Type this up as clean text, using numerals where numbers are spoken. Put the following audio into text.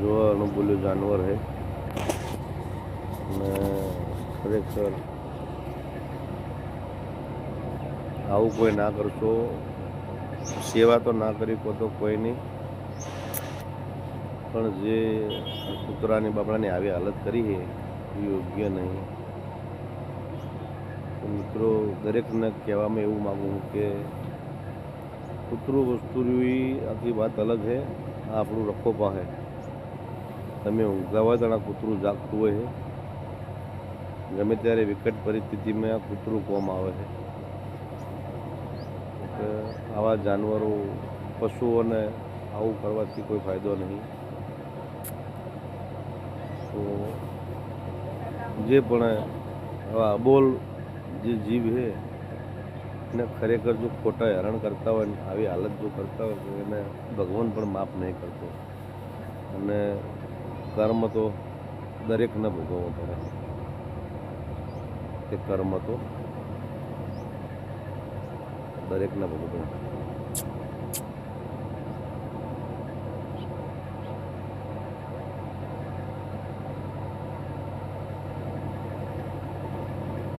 જો અણબોલ્યું જાનવર છે અને ખરેખર આવું કોઈ ના કરશો. સેવા તો ના કરી કો તો કોઈ નહીં, પણ જે કૂતરાની બાબડાની આવી હાલત કરી છે એ યોગ્ય નહીં. તો મિત્રો, દરેકને કહેવામાં એવું માગું કે કૂતરું વસ્તુ આખી વાત અલગ છે. આ આપણું રખોપા છે. તમે ઊંઘાવા તણા કૂતરું જાગતું હોય છે. ગમે ત્યારે વિકટ પરિસ્થિતિમાં આ કૂતરું કોમ આવે છે. કે આવા જાનવરો, પશુઓને આવું કરવાથી કોઈ ફાયદો નહીં. તો જે પણ આવા અબોલ જે જીવ છે એને ખરેખર જો ખોટા હેરાન કરતા હોય ને આવી હાલત જો કરતા હોય તો એને ભગવાન પણ માફ નહીં કરતો. અને કર્મ તો દરેકને ભોગવવો પડે. કે કર્મ તો દરેકને ભોગવવું.